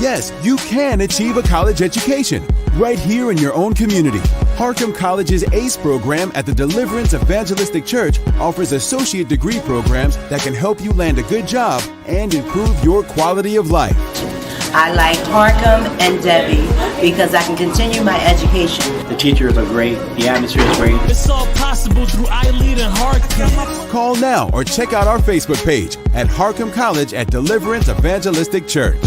Yes, you can achieve a college education right here in your own community. Harcum College's ACE program at the Deliverance Evangelistic Church offers associate degree programs that can help you land a good job and improve your quality of life. I like Harcum and Debbie because I can continue my education. The teachers are great. The atmosphere is great. It's all possible through iLead and Harcum. Call now or check out our Facebook page at Harcum College at Deliverance Evangelistic Church.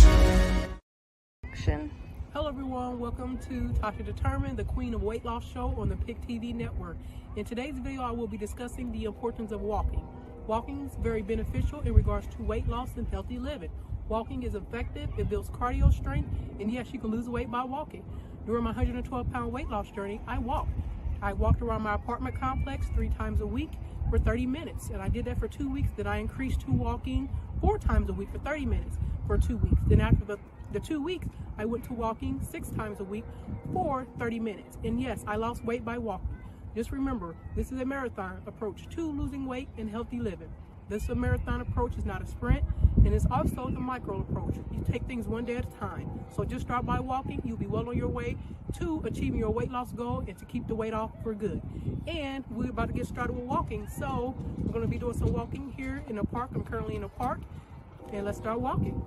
Hello everyone, welcome to Tasha Determined, the Queen of Weight Loss show on the PIC TV network. In today's video, I will be discussing the importance of walking. Walking is very beneficial in regards to weight loss and healthy living. Walking is effective, it builds cardio strength, and yes, you can lose weight by walking. During my 112-pound weight loss journey, I walked. I walked around my apartment complex 3 times a week for 30 minutes, and I did that for 2 weeks. Then I increased to walking 4 times a week for 30 minutes for 2 weeks. Then after the 2 weeks, I went to walking 6 times a week for 30 minutes. And yes, I lost weight by walking. Just remember, this is a marathon approach to losing weight and healthy living. This marathon approach is not a sprint, and it's also the micro approach. You take things one day at a time. So just start by walking. You'll be well on your way to achieving your weight loss goal and to keep the weight off for good. And we're about to get started with walking. So we're going to be doing some walking here in the park. I'm currently in a park, and let's start walking.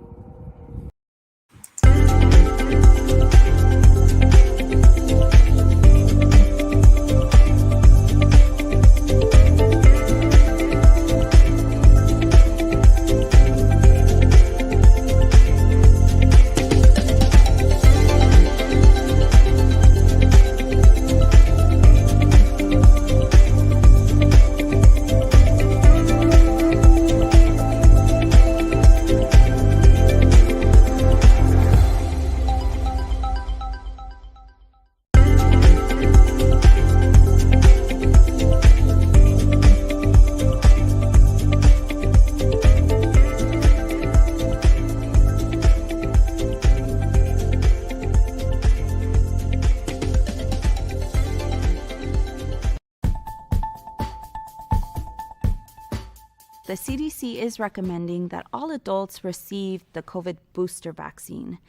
The CDC is recommending that all adults receive the COVID booster vaccine.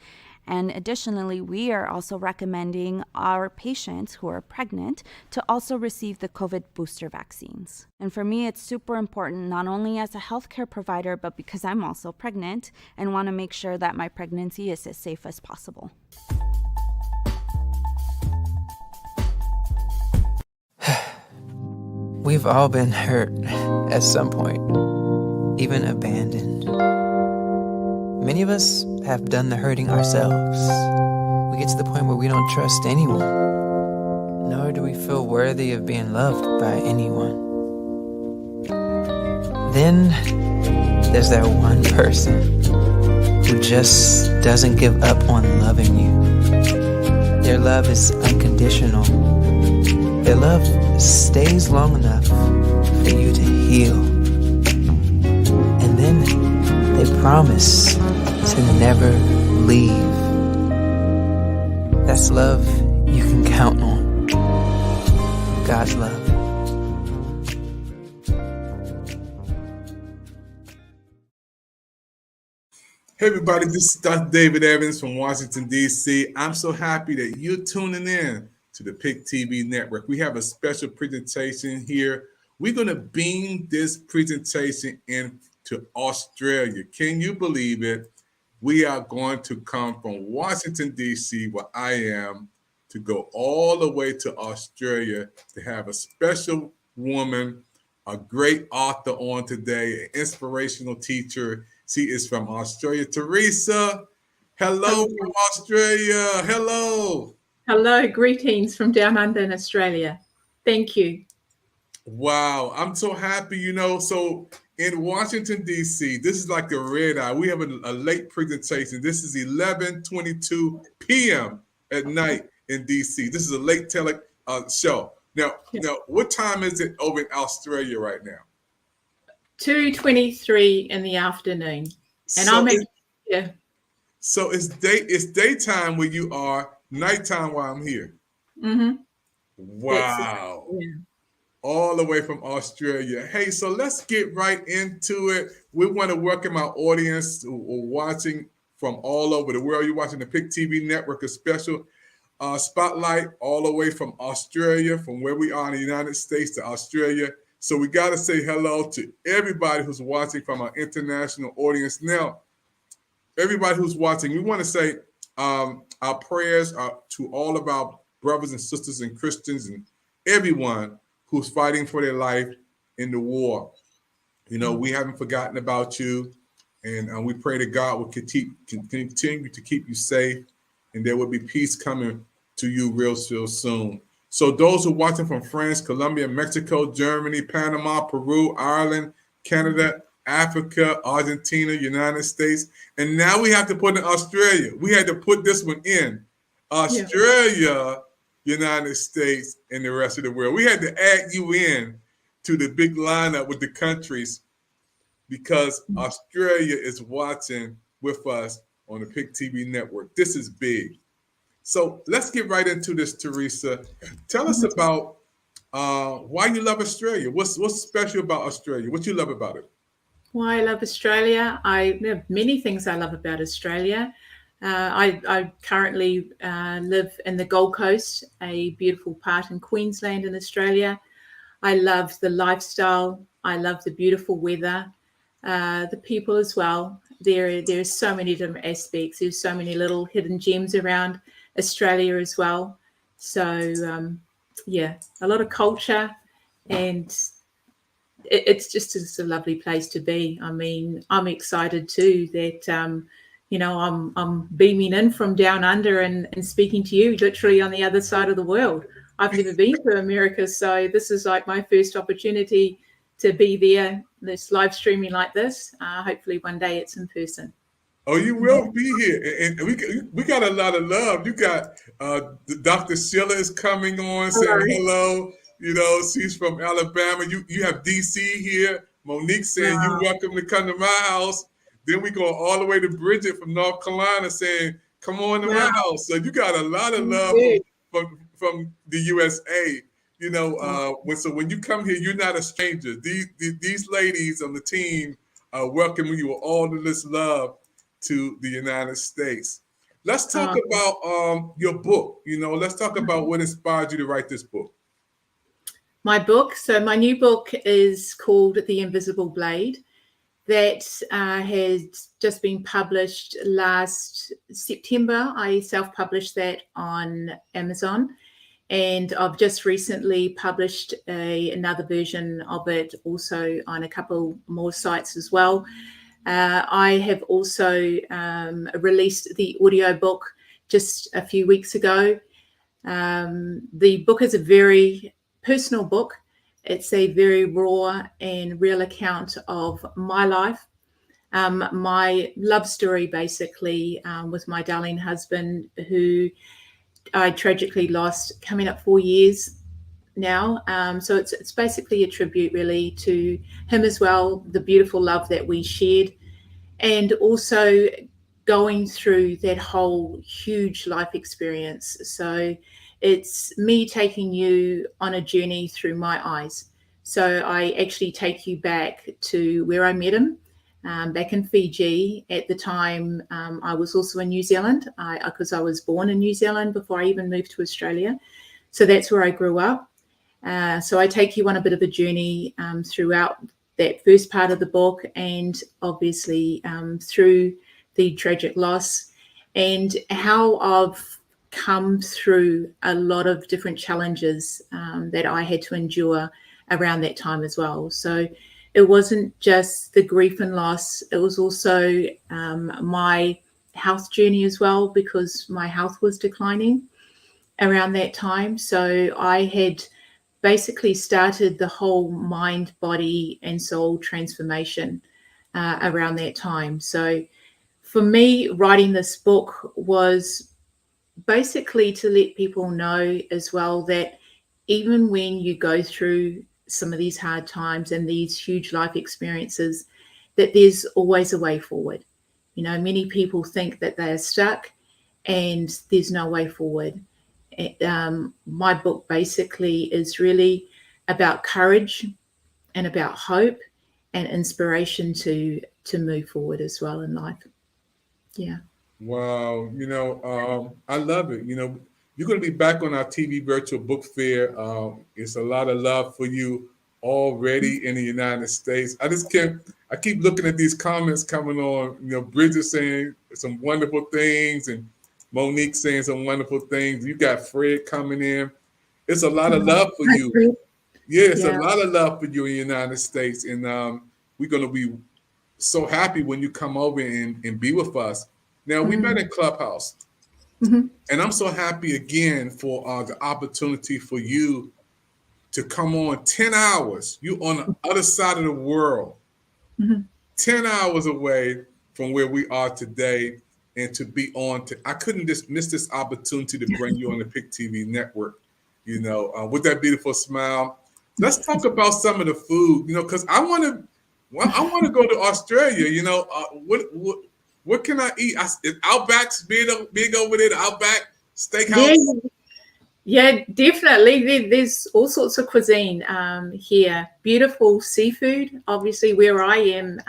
And additionally, we are also recommending our patients who are pregnant to also receive the COVID booster vaccines. And for me, it's super important, not only as a healthcare provider, but because I'm also pregnant and want to make sure that my pregnancy is as safe as possible. We've all been hurt at some point, even abandoned. Many of us have done the hurting ourselves. We get to the point where we don't trust anyone. nor do we feel worthy of being loved by anyone. Then there's that one person who just doesn't give up on loving you. Their love is unconditional. Their love stays long enough for you to heal. And then they promise to never leave. That's love you can count on. God's love. Hey everybody, this is Dr. David Evans from Washington, D.C. I'm so happy that you're tuning in to the PIC TV network. We have a special presentation here. We're going to beam this presentation into Australia. Can you believe it? We are going to come from Washington, D.C., where I am, to go all the way to Australia to have a special woman, a great author on today, an inspirational teacher. She is from Australia. Teresa, hello from Australia. Hello. Hello, greetings from down under in Australia. Thank you. Wow, I'm so happy, So in Washington, D.C., this is like a red eye. We have a late presentation. This is 11:22 p.m. at night in D.C. This is a late show. Now, what time is it over in Australia right now? 2:23 in the afternoon, and So So it's daytime where you are, nighttime while I'm here. Mm-hmm. Wow. All the way from Australia. Hey, so let's get right into it. We want to welcome our audience who are watching from all over the world. You're watching the PIC TV network, a special spotlight all the way from Australia, from where we are in the United States to Australia. So we got to say hello to everybody who's watching from our international audience. Now, everybody who's watching, we want to say our prayers are to all of our brothers and sisters and Christians and everyone who's fighting for their life in the war. We haven't forgotten about you, and we pray that God will continue to keep you safe, and there will be peace coming to you real soon. So those who are watching from France, Colombia, Mexico, Germany, Panama, Peru, Ireland, Canada, Africa, Argentina, United States, and now we have to put in Australia. We had to put this one in. Australia, United States, and the rest of the world. We had to add you in to the big lineup with the countries because Australia is watching with us on the PIC TV network. This is big. So let's get right into this, Teresa. Tell us about why you love Australia. What's special about Australia? What you love about it? Why I love Australia? There are many things I love about Australia. I currently live in the Gold Coast, a beautiful part in Queensland in Australia. I love the lifestyle. I love the beautiful weather, the people as well. There's so many different aspects. There's so many little hidden gems around Australia as well. So a lot of culture, and it's just a lovely place to be. I mean, I'm excited too that I'm beaming in from down under and speaking to you literally on the other side of the world. I've never been to America, so this is like my first opportunity to be there. This live streaming like this. Hopefully one day it's in person. Oh, you will be here, and we got a lot of love. You got Dr. Sheila is coming on saying hello. She's from Alabama. You have DC here. Monique saying you're welcome to come to my house. Then we go all the way to Bridget from North Carolina saying, come on to my house. So you got a lot of love from the USA. So when you come here, you're not a stranger. These ladies on the team welcome you with all of this love to the United States. Let's talk about your book. Let's talk about what inspired you to write this book. My book. So my new book is called The Invisible Blade. That has just been published last September. I self-published that on Amazon, and I've just recently published another version of it also on a couple more sites as well. I have also released the audiobook just a few weeks ago. The book is a very personal book. It's a very raw and real account of my life, my love story, basically, with my darling husband, who I tragically lost coming up 4 years now. So it's basically a tribute, really, to him as well, the beautiful love that we shared, and also going through that whole huge life experience. So it's me taking you on a journey through my eyes. So I actually take you back to where I met him, back in Fiji. At the time, I was also in New Zealand, because I was born in New Zealand before I even moved to Australia. So that's where I grew up. So I take you on a bit of a journey throughout that first part of the book, and obviously through the tragic loss, and how I've come through a lot of different challenges that I had to endure around that time as well. So it wasn't just the grief and loss, it was also my health journey as well, because my health was declining around that time. So I had basically started the whole mind, body, and soul transformation around that time. So for me, writing this book was basically to let people know as well that even when you go through some of these hard times and these huge life experiences, that there's always a way forward. You know, many people think that they are stuck and there's no way forward. My book basically is really about courage and about hope and inspiration to move forward as well in life. Yeah. Wow, I love it. You're going to be back on our TV virtual book fair. It's a lot of love for you already in the United States. I keep looking at these comments coming on, Bridget saying some wonderful things and Monique saying some wonderful things. You got Fred coming in. It's a lot of love for you. Yeah, it's a lot of love for you in the United States. And we're going to be so happy when you come over and be with us. Now, we met in Clubhouse, and I'm so happy again for the opportunity for you to come on 10 hours. You on the other side of the world, 10 hours away from where we are today, and to be on. I couldn't just miss this opportunity to bring you on the Pick TV network, with that beautiful smile. Let's talk about some of the food, because I want to go to Australia. What can I eat? Is Outback's big over there? The Outback Steakhouse. Yeah, definitely. There's all sorts of cuisine here. Beautiful seafood. Obviously, where I am,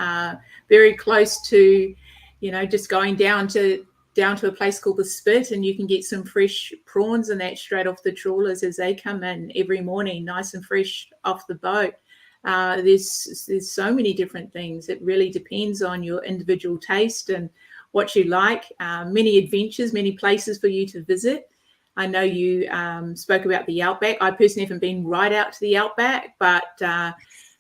very close to, just going down to a place called the Spit, and you can get some fresh prawns and that straight off the trawlers as they come in every morning, nice and fresh off the boat. There's so many different things. It really depends on your individual taste and what you like. Many adventures, many places for you to visit. I know you spoke about the Outback. I personally haven't been right out to the Outback, but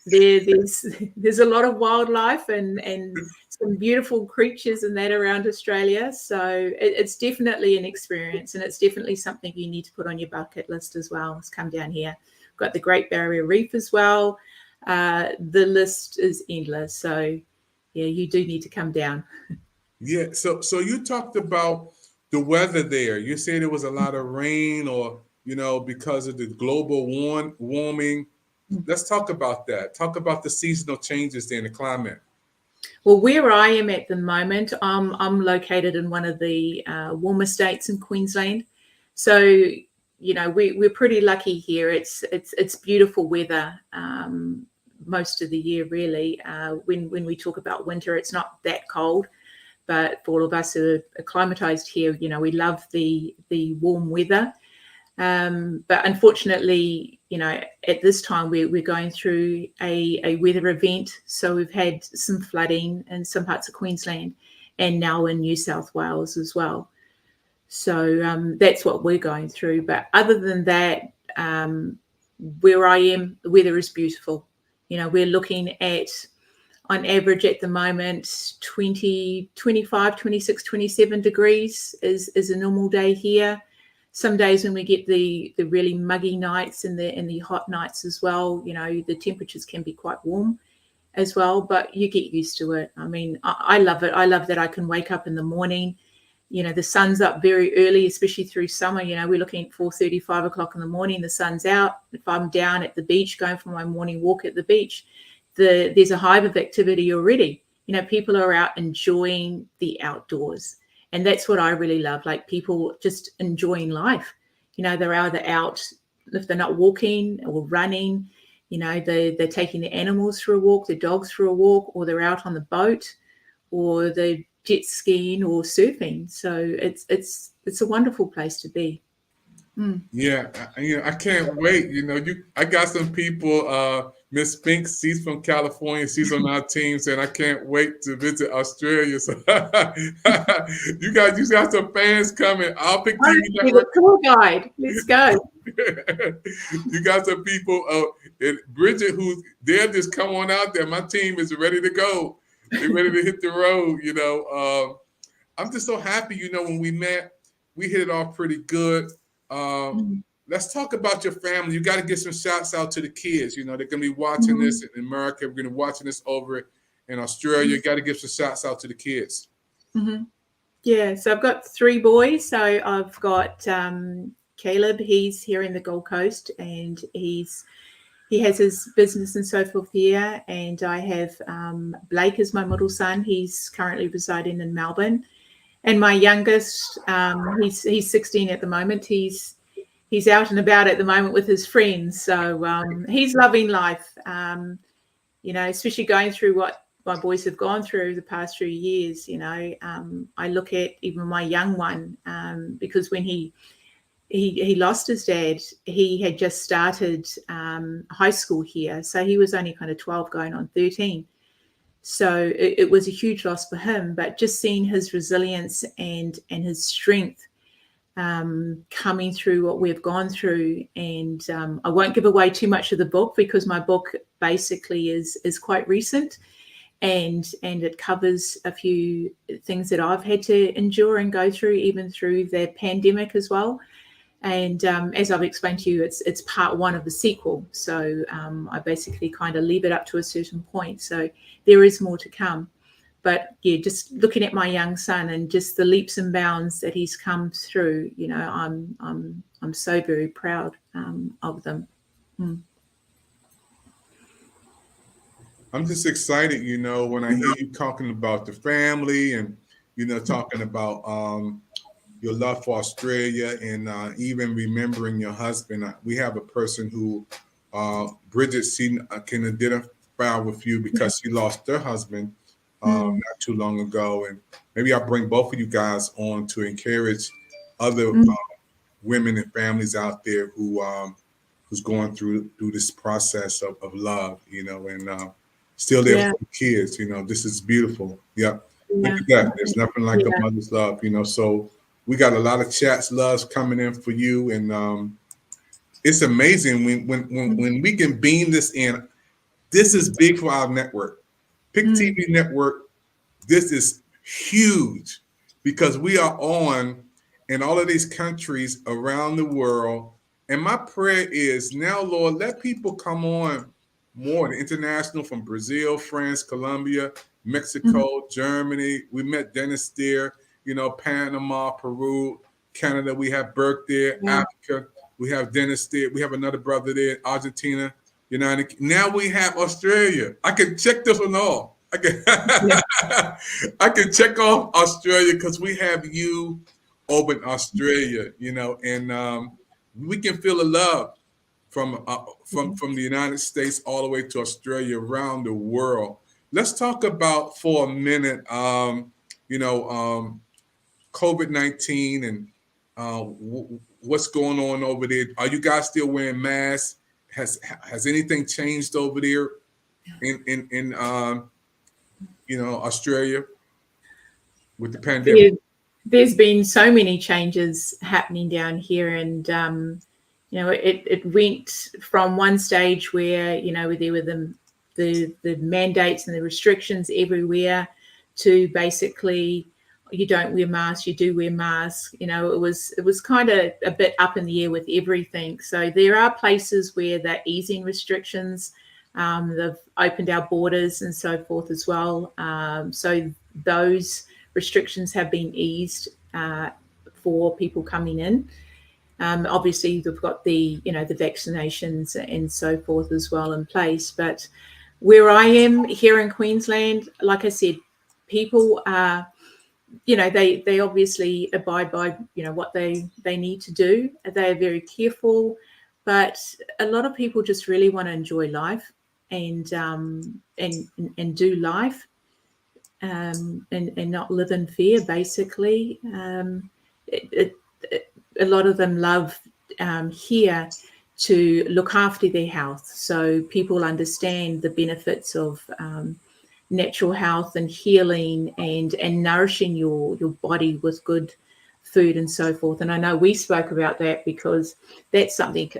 there's a lot of wildlife and some beautiful creatures and that around Australia. So it's definitely an experience, and it's definitely something you need to put on your bucket list as well. Let's come down here. We've got the Great Barrier Reef as well. The list is endless. So yeah, you do need to come down. Yeah. So you talked about the weather there. You said there was a lot of rain, or because of the global warming. Let's talk about that. Talk about the seasonal changes there in the climate. Well, where I am at the moment, I'm located in one of the warmer states in Queensland. So we're pretty lucky here. It's beautiful weather most of the year, really. When we talk about winter, it's not that cold, but for all of us who are acclimatized here, we love the warm weather. But unfortunately, at this time we're going through a weather event. So we've had some flooding in some parts of Queensland, and now in New South Wales as well. So that's what we're going through. But other than that, where I am, the weather is beautiful. We're looking at, on average at the moment, 20, 25, 26, 27 degrees is a normal day here. some days when we get the really muggy nights and the hot nights as well, the temperatures can be quite warm as well, but you get used to it. I mean, I love it. I love that I can wake up in the morning. The sun's up very early, especially through summer. We're looking at 4:30, 5 o'clock in the morning. The sun's out. If I'm down at the beach going for my morning walk at the beach, there's a hive of activity already. People are out enjoying the outdoors. And that's what I really love, like people just enjoying life. They're either out, if they're not walking or running, they're taking the animals for a walk, the dogs for a walk, or they're out on the boat, or they're jet skiing or surfing. So it's a wonderful place to be. Yeah, I can't wait. I got some people. Miss Fink, she's from California. She's on our team, saying I can't wait to visit Australia. So you got some fans coming. I'll pick TV Network. Tour guide. Let's go. You got some people. And Bridget, they'll just come on out there. My team is ready to go. They're ready to hit the road. I'm just so happy. When we met, we hit it off pretty good. Let's talk about your family. You got to get some shouts out to the kids. They're going to be watching this in America. We're going to be watching this over in Australia. You got to give some shouts out to the kids. Yeah, so I've got 3 boys. So I've got Caleb. He's here in the Gold Coast, and he has his business and so forth here. And I have Blake as my middle son. He's currently residing in Melbourne. And my youngest, he's 16 at the moment. He's out and about at the moment with his friends. So he's loving life, especially going through what my boys have gone through the past few years. I look at even my young one, because when he lost his dad, he had just started high school here. So he was only kind of 12 going on 13. So it was a huge loss for him, but just seeing his resilience and his strength coming through what we've gone through. And I won't give away too much of the book, because my book basically is quite recent, and it covers a few things that I've had to endure and go through, even through the pandemic as well. And as I've explained to you, it's part 1 of the sequel. So I basically kind of leave it up to a certain point. So there is more to come. But yeah, just looking at my young son and just the leaps and bounds that he's come through, I'm so very proud of them. I'm just excited, when I hear you talking about the family and, talking about your love for Australia, and even remembering your husband. We have a person who, Bridget, can identify with you because she lost her husband not too long ago. And maybe I'll bring both of you guys on to encourage other women and families out there who's going through this process of love, and still there for the kids. This is beautiful. Yep. Look at that. There's nothing like a mother's love, so we got a lot of chats, loves coming in for you. And it's amazing when we can beam this in. This is big for our network. Pick TV Network, this is huge, because we are on in all of these countries around the world. And my prayer is now, Lord, let people come on more, the international, from Brazil, France, Colombia, Mexico, Germany. We met Dennis there, Panama, Peru, Canada. We have Burke there, Africa. We have Dennis there. We have another brother there, Argentina. Now we have Australia. I can check this one off. I can check off Australia because we have you over in Australia, and we can feel the love from the United States all the way to Australia, around the world. Let's talk about for a minute, COVID-19 and what's going on over there. Are you guys still wearing masks? Has anything changed over there in Australia with the pandemic? There's been so many changes happening down here, and it went from one stage where there were the mandates and the restrictions everywhere, to basically you don't wear masks, you do wear masks. You know, it was kind of a bit up in the air with everything. So there are places where they're easing restrictions. They've opened our borders and so forth as well. So those restrictions have been eased for people coming in. Obviously, they've got the vaccinations and so forth as well in place. But where I am here in Queensland, like I said, people are, they obviously abide by, what they need to do. They are very careful, but a lot of people just really want to enjoy life and do life and not live in fear, basically. A lot of them love here to look after their health. So people understand the benefits of natural health and healing and nourishing your body with good food and so forth. And I know we spoke about that because that's something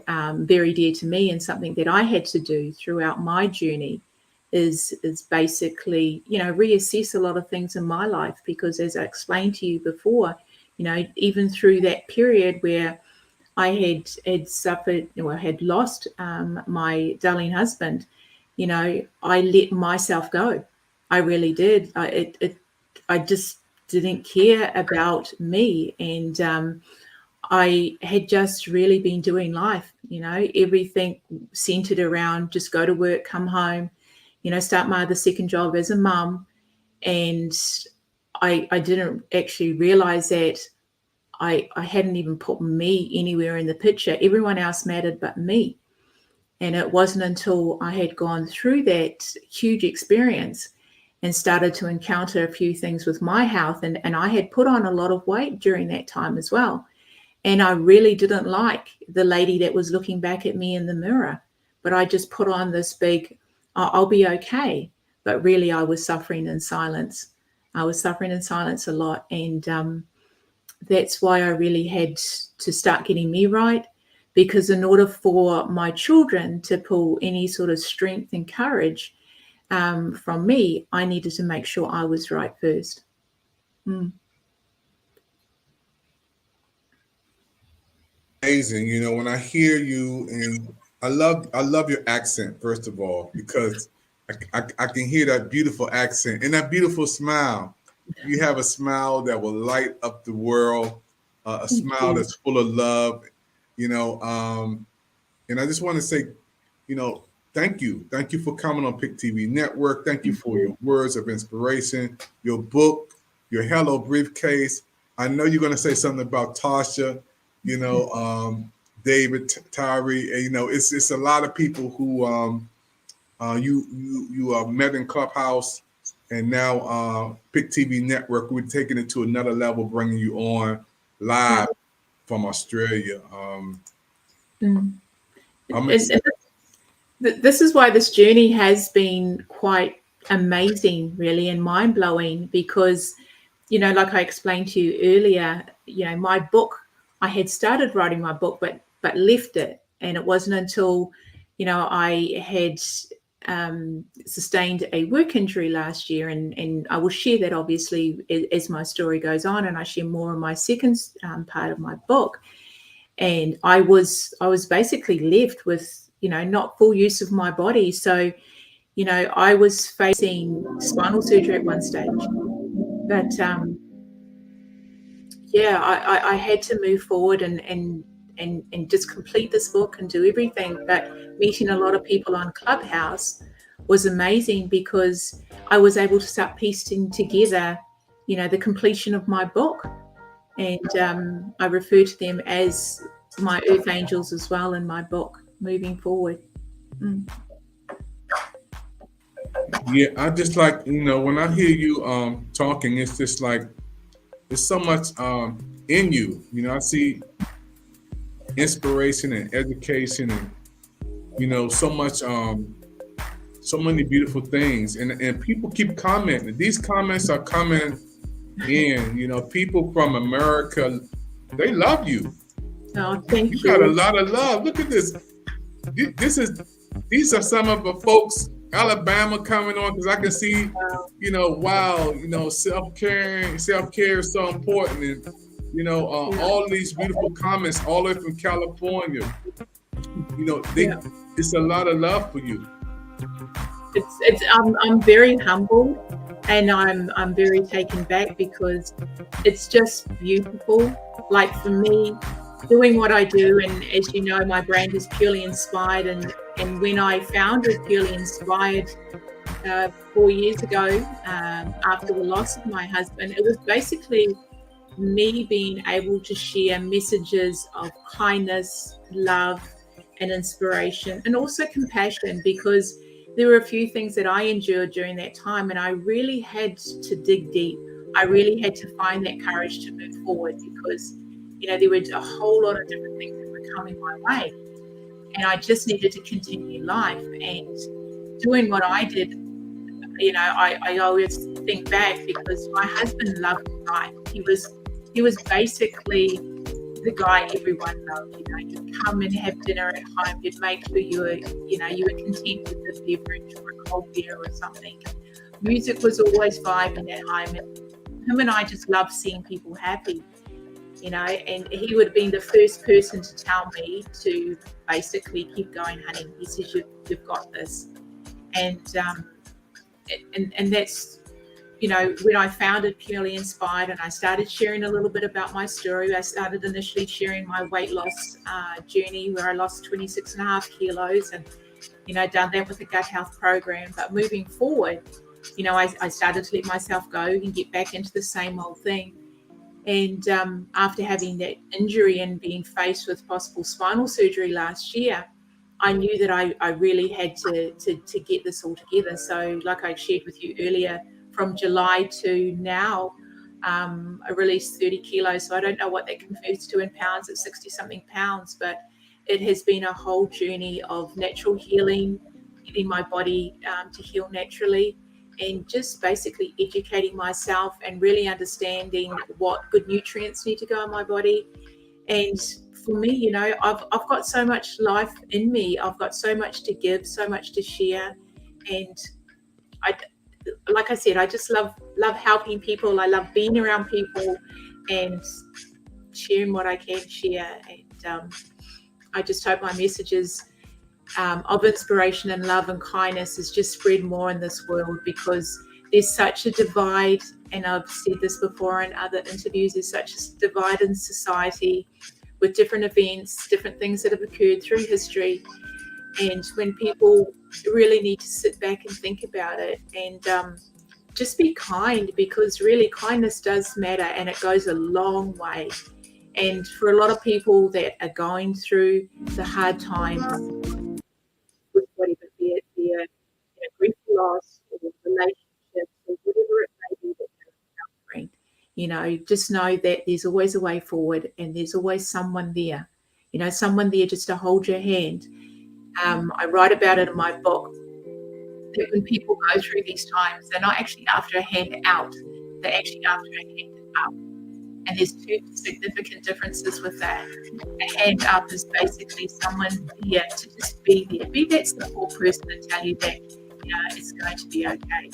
very dear to me, and something that I had to do throughout my journey is basically, reassess a lot of things in my life, because as I explained to you before, even through that period where I had suffered or had lost my darling husband, I let myself go. I really did. I just didn't care about me, and I had just really been doing life. Everything centered around just go to work, come home, start my other second job as a mum, and I didn't actually realize that I hadn't even put me anywhere in the picture. Everyone else mattered but me. And it wasn't until I had gone through that huge experience and started to encounter a few things with my health. And I had put on a lot of weight during that time as well. And I really didn't like the lady that was looking back at me in the mirror. But I just put on this big, I'll be okay. But really, I was suffering in silence. I was suffering in silence a lot. And that's why I really had to start getting me right, because in order for my children to pull any sort of strength and courage from me, I needed to make sure I was right first. Amazing. When I hear you, and I love your accent, first of all, because I can hear that beautiful accent and that beautiful smile. You have a smile that will light up the world, a smile that's full of love, and I just want to say, thank you. Thank you for coming on Pick TV Network. Thank you for your words of inspiration, your book, your Hello Briefcase. I know you're going to say something about Tasha, David, Tyree. It's a lot of people who you met in Clubhouse, and now Pick TV Network, we're taking it to another level, bringing you on live from Australia. This is why this journey has been quite amazing, really, and mind-blowing, because, like I explained to you earlier, my book, I had started writing my book, but left it. And it wasn't until, I had sustained a work injury last year, and I will share that obviously as my story goes on, and I share more in my second part of my book. And I was basically left with, not full use of my body. So, I was facing spinal surgery at one stage, but I had to move forward and just complete this book and do everything. But meeting a lot of people on Clubhouse was amazing, because I was able to start piecing together, the completion of my book. And I refer to them as my earth angels as well in my book moving forward. Yeah, I just like, when I hear you talking, it's just like there's so much in you. I see inspiration and education and so much so many beautiful things, and people keep commenting. These comments are coming in. People from America, they love you. Oh, thank you. You got a lot of love. Look at this. These are some of the folks Alabama coming on, because I can see, wow, self-care is so important. And, all these beautiful comments all the way from California, it's a lot of love for you. I'm very humble, and I'm very taken back because it's just beautiful. Like for me, doing what I do, and as you know, my brand is Purely Inspired, and when I founded Purely Inspired 4 years ago, after the loss of my husband, it was basically me being able to share messages of kindness, love, and inspiration, and also compassion, because there were a few things that I endured during that time, and I really had to dig deep. I really had to find that courage to move forward, because there were a whole lot of different things that were coming my way, and I just needed to continue life. And doing what I did, I always think back, because my husband loved life. He was basically the guy everyone loved. You'd come and have dinner at home. You'd make sure you were content with the beverage or a cold beer or something. Music was always vibing at home, and him and I just loved seeing people happy. And he would have been the first person to tell me to basically keep going, honey. He says, you've got this. And that's, when I founded Purely Inspired and I started sharing a little bit about my story, I started initially sharing my weight loss journey, where I lost 26.5 kilos, and, done that with the gut health program. But moving forward, I started to let myself go and get back into the same old thing. And after having that injury and being faced with possible spinal surgery last year, I knew that I really had to get this all together. So like I shared with you earlier, from July to now, I released 30 kilos. So I don't know what that converts to in pounds. It's 60 something pounds, but it has been a whole journey of natural healing, getting my body to heal naturally, and just basically educating myself and really understanding what good nutrients need to go in my body. And for me, I've got so much life in me. I've got so much to give, so much to share. And like I said, I just love helping people. I love being around people and sharing what I can share. And I just hope my messages of inspiration and love and kindness is just spread more in this world, because there's such a divide, and I've said this before in other interviews, there's such a divide in society with different events, different things that have occurred through history. And when people really need to sit back and think about it and just be kind, because really kindness does matter, and it goes a long way. And for a lot of people that are going through the hard times with whatever, be it their grief, loss, or relationships, or whatever it may be that they're encountering, just know that there's always a way forward, and there's always someone there, someone there just to hold your hand. I write about it in my book, that when people go through these times, they're not actually after a hand out, they're actually after a hand up. And there's two significant differences with that. A hand up is basically someone here to just be there. Be that simple person and tell you that it's going to be okay.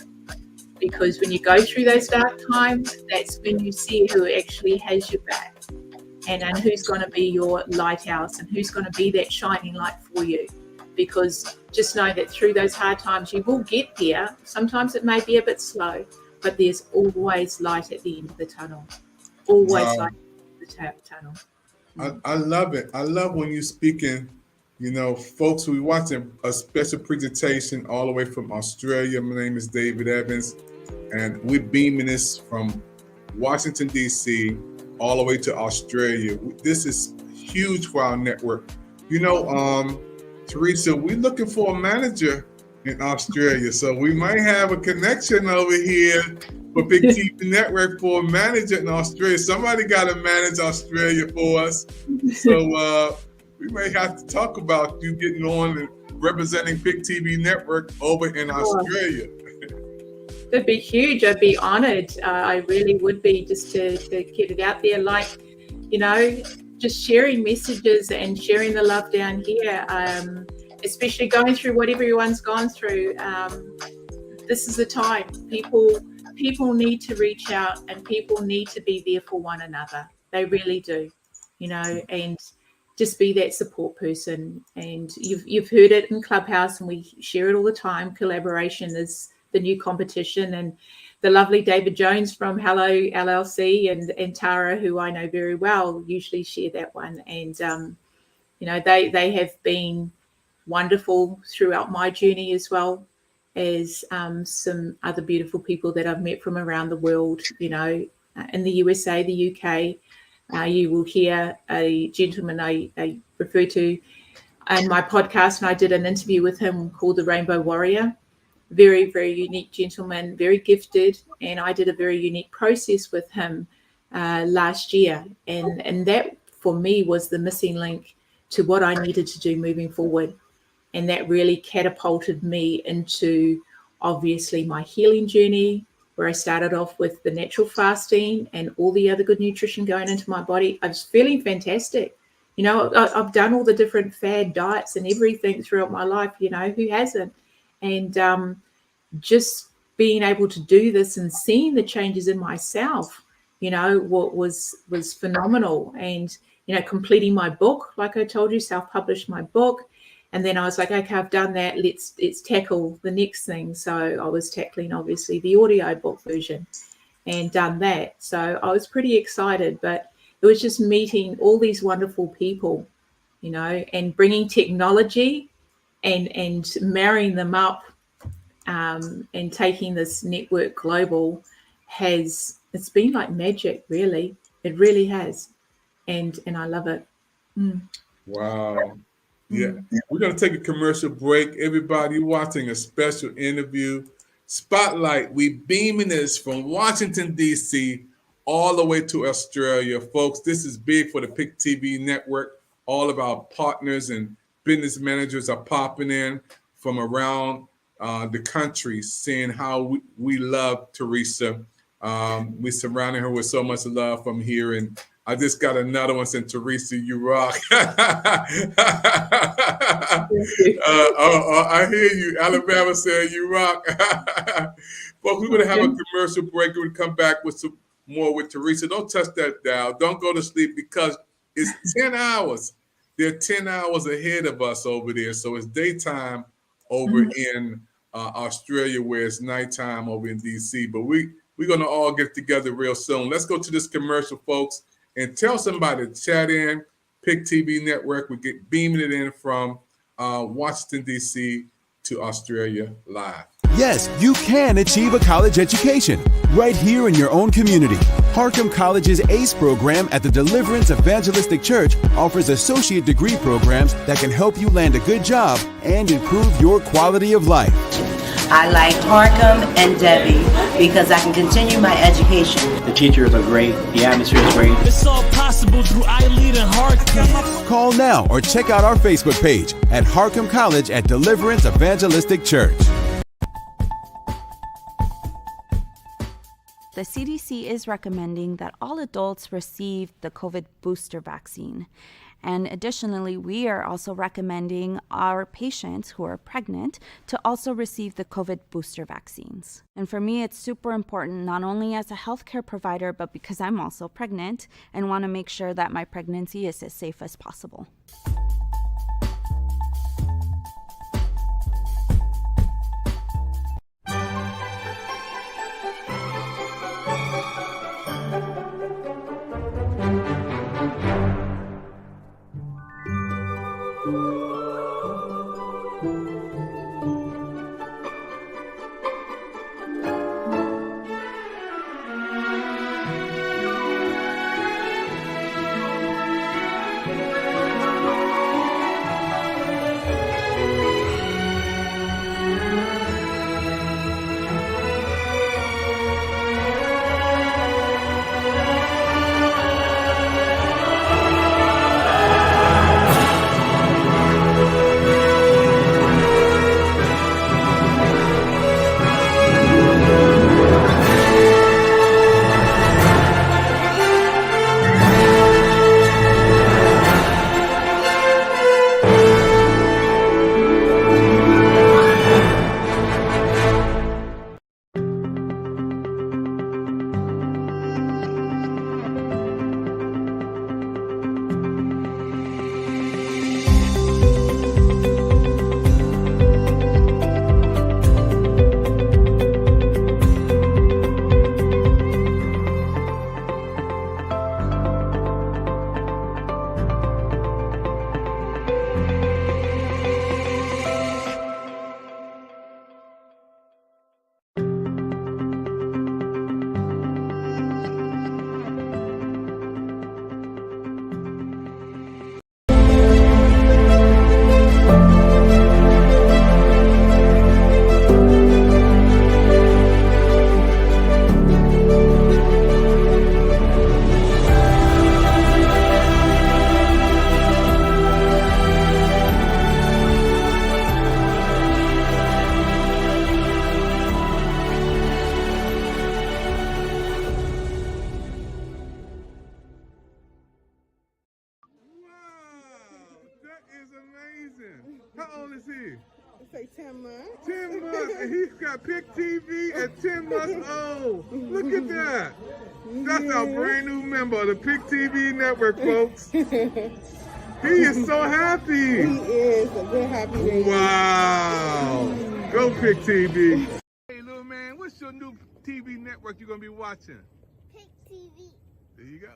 Because when you go through those dark times, that's when you see who actually has your back, and who's going to be your lighthouse, and who's going to be that shining light for you. Because just know that through those hard times, you will get there. Sometimes it may be a bit slow, but there's always light at the end of the tunnel. Always light at the tunnel. I love it. I love when you're speaking. Folks, we're watching a special presentation all the way from Australia. My name is David Evans, and we're beaming this from Washington, D.C., all the way to Australia. This is huge for our network. Teresa, we're looking for a manager in Australia, so we might have a connection over here for Big TV Network for a manager in Australia. Somebody got to manage Australia for us. So we may have to talk about you getting on and representing Big TV Network over in Australia. That'd be huge. I'd be honored. I really would be, just to get it out there. Just sharing messages and sharing the love down here. especially going through what everyone's gone through. This is the time. People need to reach out, and people need to be there for one another. They really do, and just be that support person. And you've heard it in Clubhouse, and we share it all the time. Collaboration is the new competition, and the lovely David Jones from Hello LLC and Tara, who I know very well, usually share that one. And they have been wonderful throughout my journey, as well as some other beautiful people that I've met from around the world. In the USA, the UK. You will hear a gentleman I refer to in my podcast, and I did an interview with him called the Rainbow Warrior. Very, very unique gentleman, very gifted, and I did a very unique process with him last year, and that for me was the missing link to what I needed to do moving forward. And that really catapulted me into, obviously, my healing journey, where I started off with the natural fasting and all the other good nutrition going into my body. I was feeling fantastic. I've done all the different fad diets and everything throughout my life, who hasn't? And just being able to do this and seeing the changes in myself, what was phenomenal. And, completing my book, like I told you, self-published my book. And then I was like, okay, I've done that. Let's tackle the next thing. So I was tackling, obviously, the audio book version and done that. So I was pretty excited, but it was just meeting all these wonderful people, and bringing technology and marrying them up and taking this network global it's been like magic, really. It really has. And I love it. Wow. Yeah, we're going to take a commercial break. Everybody watching a special interview. Spotlight, we beaming this from Washington, D.C. all the way to Australia. Folks, this is big for the PIC TV network. All of our partners and business managers are popping in from around the country, seeing how we love Teresa. We surrounding her with so much love from here. And I just got another one saying, Teresa, you rock. I hear you. Alabama saying you rock. But we're going to have a commercial break. We'll come back with some more with Teresa. Don't touch that dial. Don't go to sleep, because it's 10 hours. They're 10 hours ahead of us over there. So it's daytime over in Australia, where it's nighttime over in D.C. But we're going to all get together real soon. Let's go to this commercial, folks. And tell somebody to chat in. PIC TV Network. We get beaming it in from Washington, D.C. to Australia live. Yes, you can achieve a college education right here in your own community. Harcum College's ACE program at the Deliverance Evangelistic Church offers associate degree programs that can help you land a good job and improve your quality of life. I like Harcum and Debbie because I can continue my education. The teachers are great. The atmosphere is great. It's all possible through iLead and Harcum. Call now or check out our Facebook page at Harcum College at Deliverance Evangelistic Church. The CDC is recommending that all adults receive the COVID booster vaccine. And additionally, we are also recommending our patients who are pregnant to also receive the COVID booster vaccines. And for me, it's super important, not only as a healthcare provider, but because I'm also pregnant and want to make sure that my pregnancy is as safe as possible. is he? Say 10 months. 10 months, and he's got Pick TV at 10 months old. Look at that. That's our brand new member of the Pick TV network, folks. He is so happy. He is a good happy baby. Wow. Go Pick TV. Hey, little man, what's your new TV network you're going to be watching? Pick TV. There you go.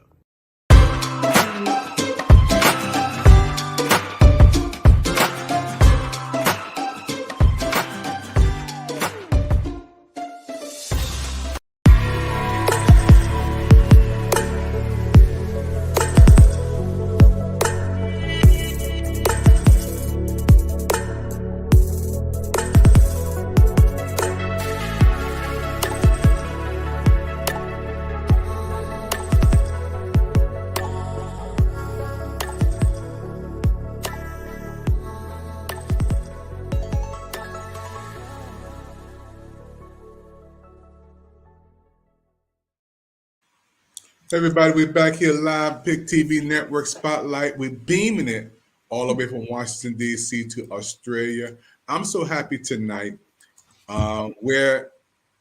Everybody, we're back here live, Pick TV Network Spotlight. We're beaming it all the way from Washington, D.C. to Australia. I'm so happy tonight. Where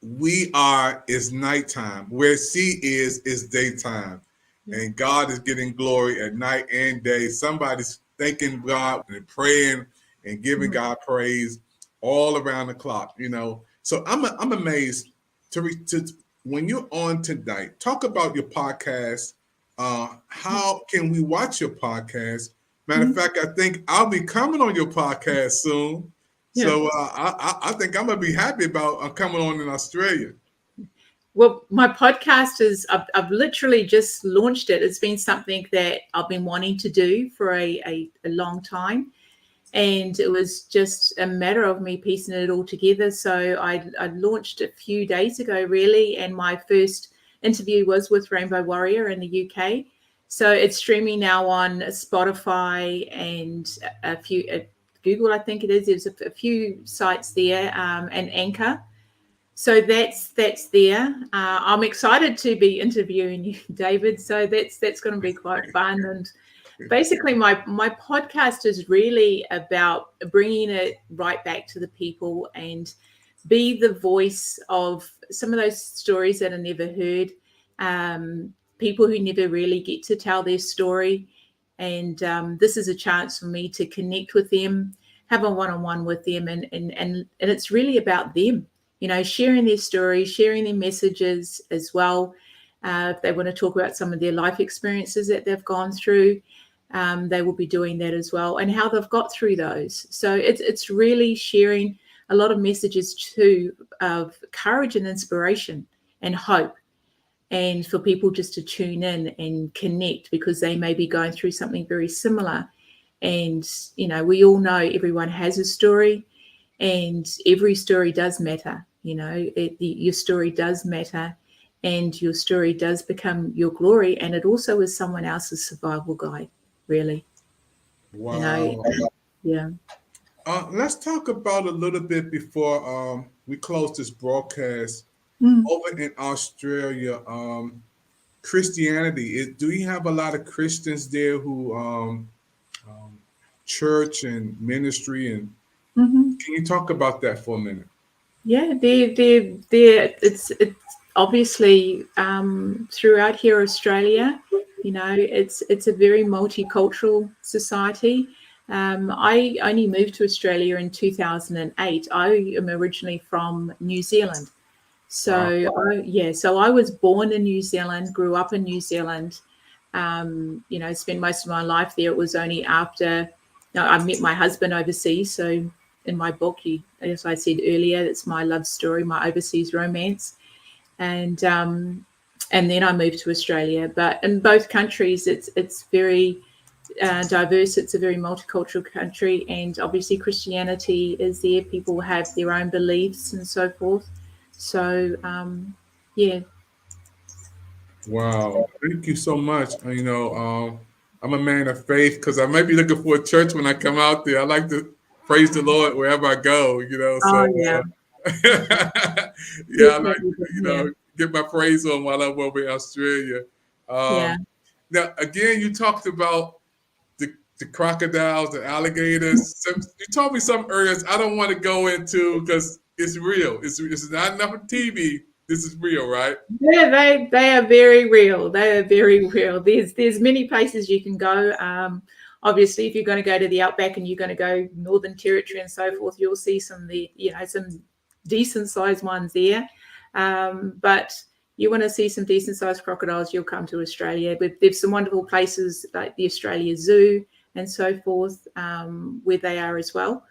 we are is nighttime. Where she is daytime. And God is getting glory at night and day. Somebody's thanking God and praying and giving God praise all around the clock, you know. So I'm amazed to when you're on tonight, talk about your podcast. How can we watch your podcast? Matter of fact, I think I'll be coming on your podcast soon. Yeah. So I think I'm going to be happy about coming on in Australia. Well, my podcast is, I've literally just launched it. It's been something that I've been wanting to do for a long time. And it was just a matter of me piecing it all together. So I launched a few days ago, really. And my first interview was with Rainbow Warrior in the UK. So it's streaming now on Spotify and a few, Google, I think it is. There's a few sites there and Anchor. So that's there. I'm excited to be interviewing you, David. So that's going to be quite fun. And basically, my podcast is really about bringing it right back to the people and be the voice of some of those stories that are never heard, people who never really get to tell their story. And this is a chance for me to connect with them, have a one-on-one with them, and it's really about them, you know, sharing their stories, sharing their messages as well. If they want to talk about some of their life experiences that they've gone through, they will be doing that as well, and how they've got through those. So it's really sharing a lot of messages too of courage and inspiration and hope, and for people just to tune in and connect because they may be going through something very similar. And, you know, we all know everyone has a story, and every story does matter. You know, your story does matter, and your story does become your glory, and it also is someone else's survival guide. Really. Wow. You know, yeah. Let's talk about a little bit before we close this broadcast. Over in Australia, Christianity. Do you have a lot of Christians there who church and ministry, and can you talk about that for a minute? Yeah, it's obviously throughout here, Australia. You know, it's a very multicultural society. I only moved to Australia in 2008. I am originally from New Zealand. So, so I was born in New Zealand, grew up in New Zealand, you know, spent most of my life there. It was only after I met my husband overseas. So in my book, as I said earlier, it's my love story, my overseas romance. And then I moved to Australia. But in both countries, it's very diverse. It's a very multicultural country. And obviously Christianity is there. People have their own beliefs and so forth. So, yeah. Wow. Thank you so much. You know, I'm a man of faith because I might be looking for a church when I come out there. I like to praise the Lord wherever I go, you know. So, yeah, I like to, you know, get my praise on while I'm over in Australia. Now, again, you talked about the crocodiles, the alligators. you told me some areas I don't want to go into because it's real. It's not enough of TV. This is real, right? Yeah, they are very real. They are very real. There's many places you can go. Obviously, if you're going to go to the outback and you're going to go Northern Territory and so forth, you'll see some decent sized ones there. But you want to see some decent sized crocodiles, you'll come to Australia. There's some wonderful places like the Australia Zoo and so forth, where they are as well.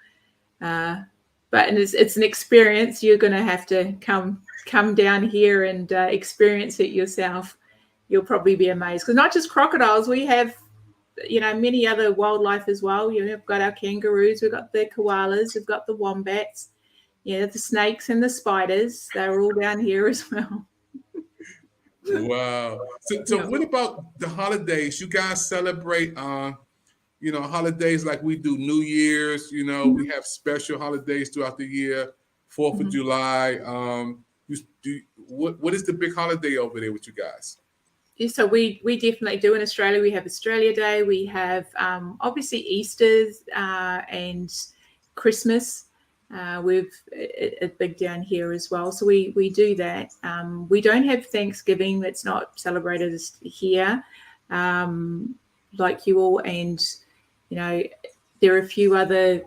But it's an experience. You're going to have to come down here and experience it yourself. You'll probably be amazed, because not just crocodiles, we have many other wildlife as well. We've got our kangaroos, we've got the koalas, we've got the wombats, the snakes and the spiders. They're all down here as well. Wow. So what about the holidays? You guys celebrate holidays like we do New Year's, we have special holidays throughout the year, 4th of July. What is the big holiday over there with you guys? Yeah, so we definitely do in Australia. We have Australia Day. We have obviously Easter's and Christmas. We've a big down here as well. So we do that. We don't have Thanksgiving. That's not celebrated here like you all. And, there are a few other,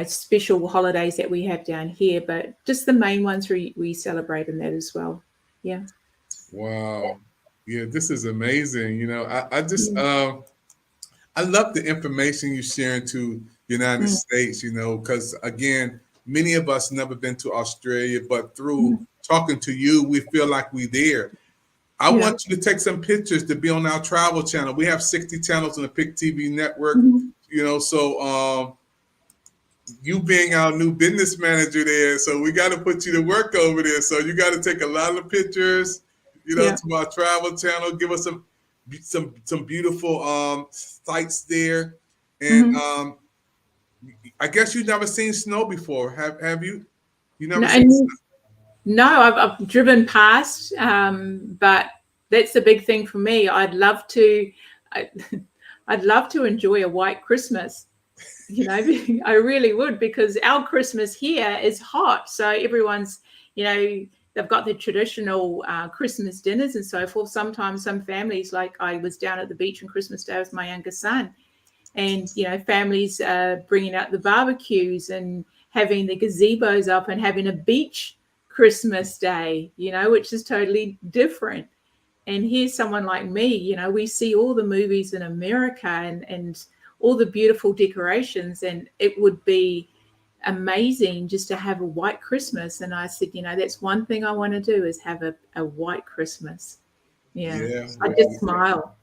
special holidays that we have down here. But just the main ones we celebrate in that as well. Yeah. Wow. Yeah, this is amazing. I just I love the information you're sharing to the United States, because again, many of us never been to Australia, but through talking to you, we feel like we're there. I want you to take some pictures to be on our travel channel. We have 60 channels on the Pick TV network, so you being our new business manager there, so we got to put you to work over there. So you got to take a lot of pictures, to our travel channel. Give us some beautiful sites there, and I guess you've never seen snow before, have you? You never seen snow? No, I've driven past, but that's the big thing for me. I'd love to enjoy a white Christmas. I really would, because our Christmas here is hot. So everyone's, they've got their traditional Christmas dinners and so forth. Sometimes some families, like I was down at the beach on Christmas Day with my younger son, and, families bringing out the barbecues and having the gazebos up and having a beach Christmas Day, which is totally different. And here's someone like me, we see all the movies in America and all the beautiful decorations, and it would be amazing just to have a white Christmas. And I said, that's one thing I want to do, is have a white Christmas. Yeah. I just smile.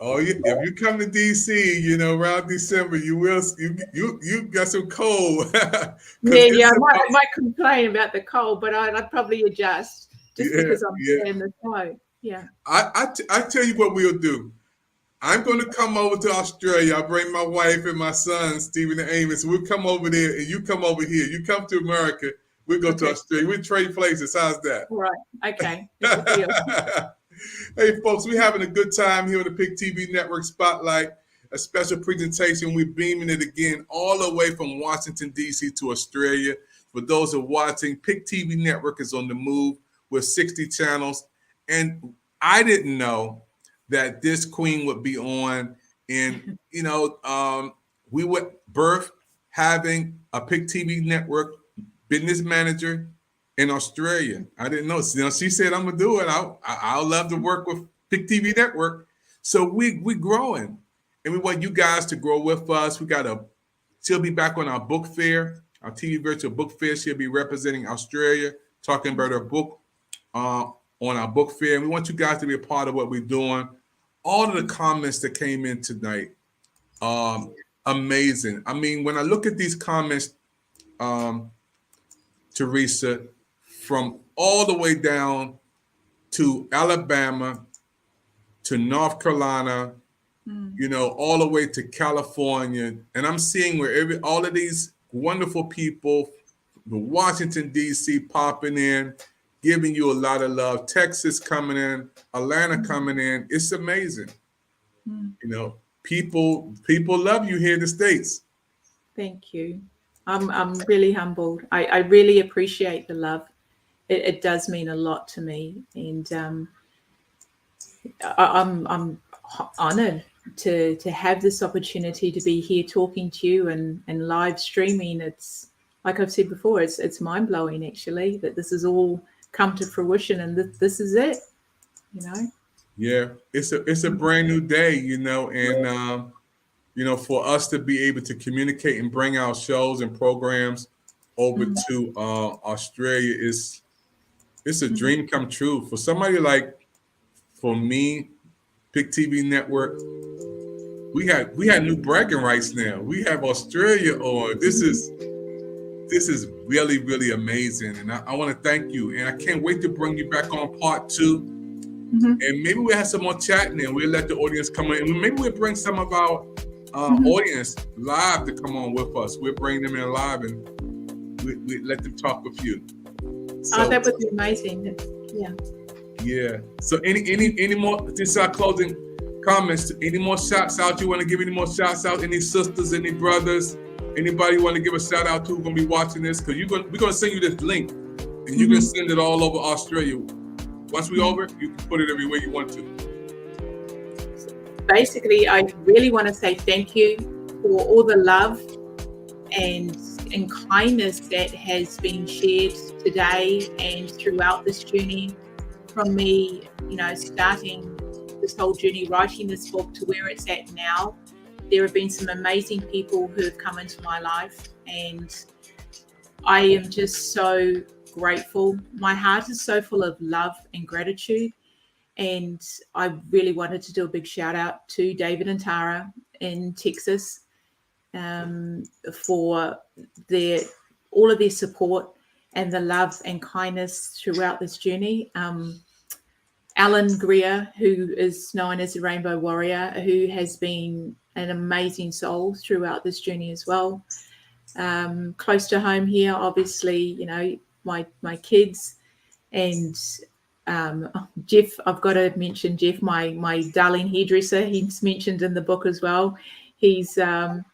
Oh, yeah. If you come to DC, around December, you got some cold. I might complain about the cold, but I'd probably adjust just because I'm in the snow. Yeah. I tell you what we'll do. I'm going to come over to Australia. I'll bring my wife and my son, Stephen and Amos. We'll come over there, and you come over here. You come to America. We'll go to Australia. We'll trade places. How's that? All right. Okay. Hey, folks, we're having a good time here on the Pick TV Network Spotlight, a special presentation. We're beaming it again all the way from Washington, D.C. to Australia. For those who are watching, Pick TV Network is on the move with 60 channels. And I didn't know that this queen would be on. And, we would birth having a Pick TV Network business manager in Australia. I didn't know. She said, I'm going to do it. I'll love to work with Pick TV Network. So we're growing. And we want you guys to grow with us. She'll be back on our book fair, our TV virtual book fair. She'll be representing Australia, talking about her book on our book fair. And we want you guys to be a part of what we're doing. All of the comments that came in tonight, amazing. I mean, when I look at these comments, Teresa, from all the way down to Alabama, to North Carolina, all the way to California. And I'm seeing where all of these wonderful people, the Washington, D.C. popping in, giving you a lot of love. Texas coming in, Atlanta coming in. It's amazing. People love you here in the States. Thank you. I'm really humbled. I really appreciate the love. It does mean a lot to me, and I'm honored to have this opportunity to be here talking to you and live streaming. It's like I've said before, it's mind blowing actually that this has all come to fruition, and this is it. You know. Yeah, it's a brand new day, and for us to be able to communicate and bring our shows and programs over to Australia it's a dream come true for somebody like for me, Pick TV Network. We had new bragging rights now. We have Australia on. This is really, really amazing, and I want to thank you. And I can't wait to bring you back on part 2. And maybe we'll have some more chatting, and we'll let the audience come in. And maybe we'll bring some of our audience live to come on with us. We'll bring them in live, and we let them talk with you. So, that would be amazing. Yeah. Yeah. So any more? This is our closing comments. Any more shouts out? You want to give any more shouts out? Any sisters? Any brothers? Anybody want to give a shout out to who's gonna be watching this? Because we're gonna send you this link, and you can send it all over Australia. Once we're over, you can put it everywhere you want to. Basically, I really want to say thank you for all the love and kindness that has been shared today and throughout this journey from me, starting this whole journey, writing this book to where it's at now. There have been some amazing people who have come into my life, and I am just so grateful. My heart is so full of love and gratitude, and I really wanted to do a big shout out to David and Tara in Texas for all of their support and the love and kindness throughout this journey. Alan Greer, who is known as the Rainbow Warrior, who has been an amazing soul throughout this journey as well. Close to home here, obviously, my kids and Jeff. I've got to mention Jeff, my darling hairdresser. He's mentioned in the book as well. He's a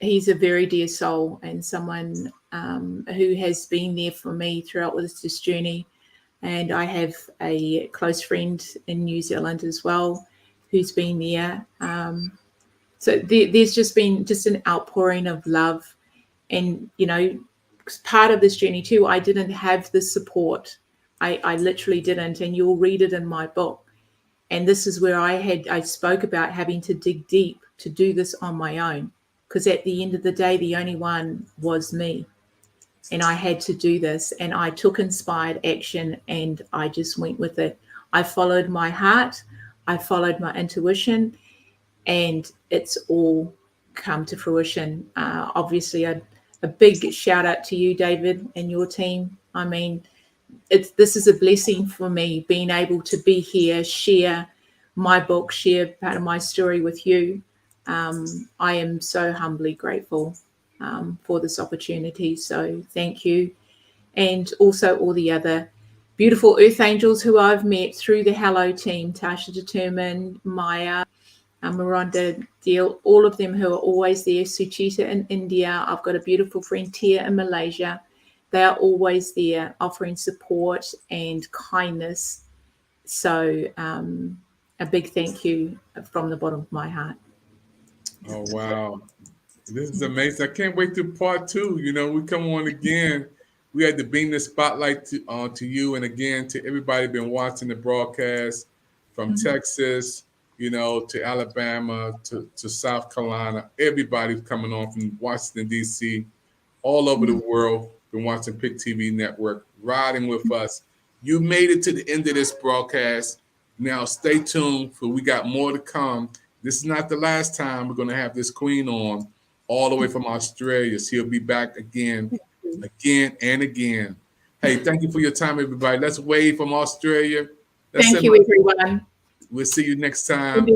very dear soul and someone who has been there for me throughout this journey. And I have a close friend in New Zealand as well who's been there. So there's just been an outpouring of love. And, part of this journey too, I didn't have the support. I literally didn't. And you'll read it in my book. And this is where I spoke about having to dig deep to do this on my own. Because at the end of the day, the only one was me. And I had to do this. And I took inspired action and I just went with it. I followed my heart. I followed my intuition. And it's all come to fruition. Obviously, a big shout out to you, David, and your team. I mean, this is a blessing for me, being able to be here, share my book, share part of my story with you. I am so humbly grateful for this opportunity. So thank you. And also all the other beautiful Earth Angels who I've met through the Hello team, Tasha Determined, Maya, Miranda Deal, all of them who are always there, Suchita in India. I've got a beautiful friend, Tia in Malaysia. They are always there offering support and kindness. So a big thank you from the bottom of my heart. Oh, wow. This is amazing. I can't wait to part 2. We come on again. We had to beam the spotlight to you and again to everybody been watching the broadcast from Texas, to Alabama, to South Carolina. Everybody's coming on from Washington, D.C., all over the world, been watching Pick TV Network, riding with us. You made it to the end of this broadcast. Now stay tuned, for we got more to come. This is not the last time we're going to have this queen on, all the way from Australia. She'll be back again and again. Hey, thank you for your time, everybody. Let's wave from Australia. Thank you, everyone. We'll see you next time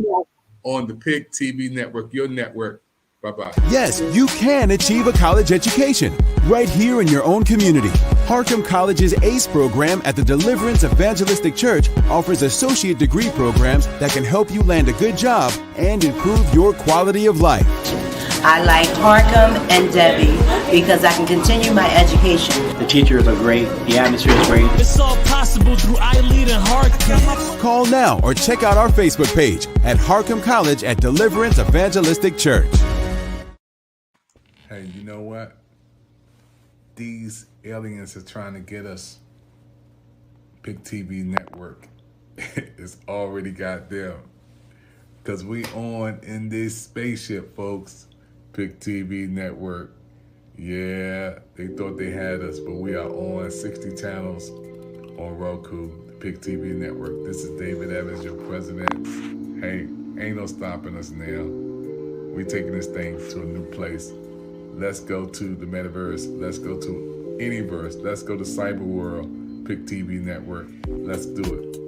on the Pick TV Network, your network. Bye-bye. Yes, you can achieve a college education right here in your own community. Harcum College's ACE program at the Deliverance Evangelistic Church offers associate degree programs that can help you land a good job and improve your quality of life. I like Harcum and Debbie because I can continue my education. The teachers are great. The atmosphere is great. It's all possible through Eileen and Harcum. Call now or check out our Facebook page at Harcum College at Deliverance Evangelistic Church. Hey, you know what? These aliens are trying to get us. Pick TV Network it's already got them. Because we on in this spaceship, folks. Pick TV Network. Yeah, they thought they had us, but we are on 60 channels on Roku, the Pick TV Network. This is David Evans, your president. Hey, ain't no stopping us now. We taking this thing to a new place. Let's go to the metaverse. Let's go to any verse. Let's go to cyber world. Pick TV Network. Let's do it.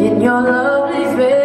In your lovely face.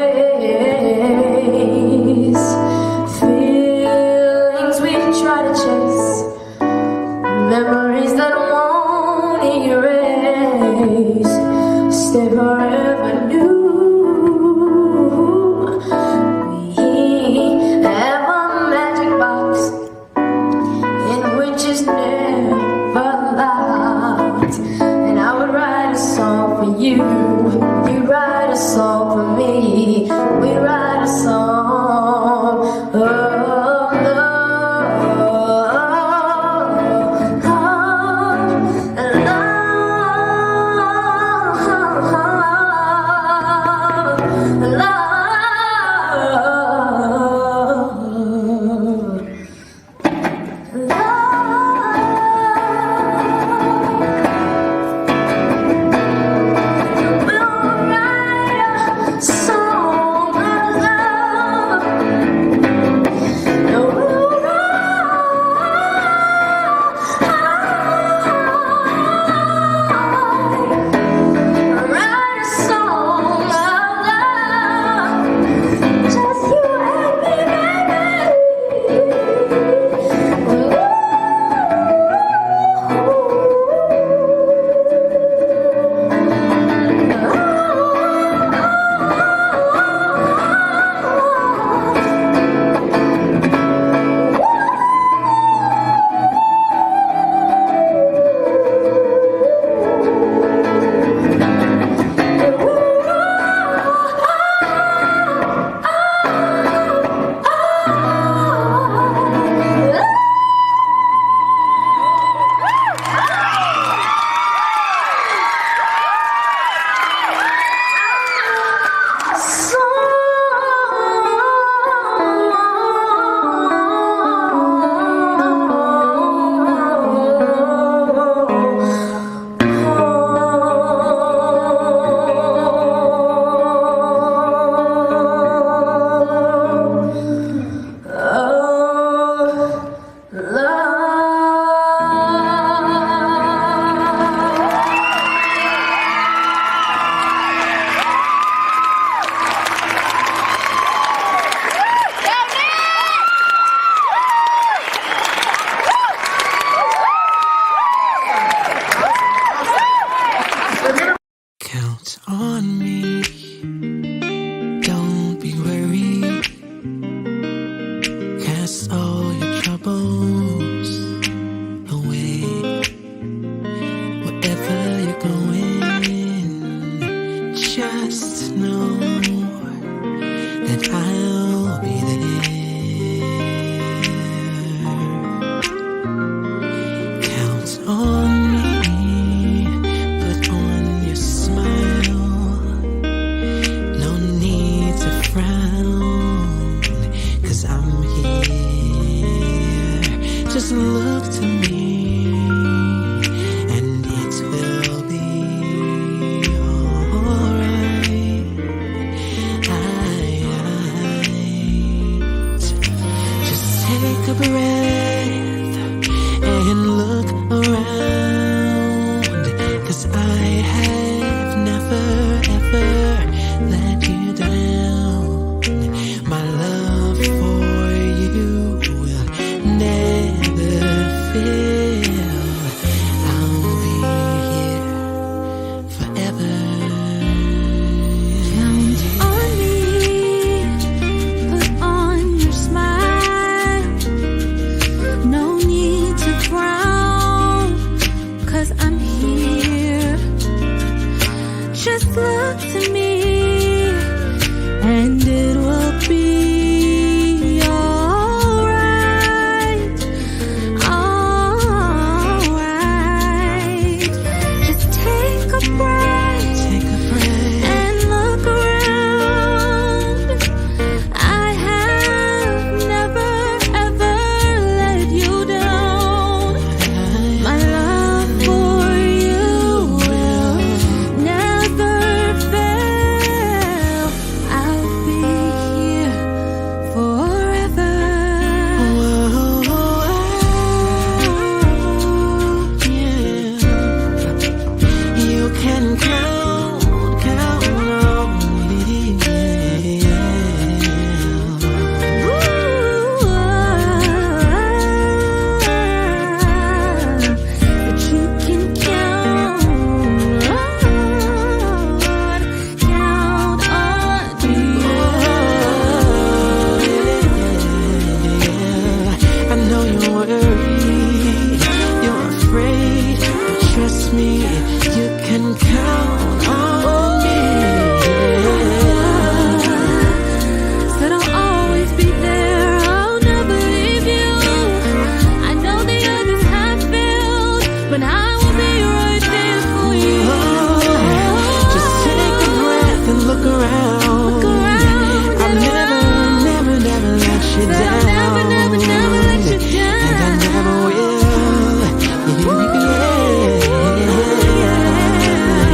around.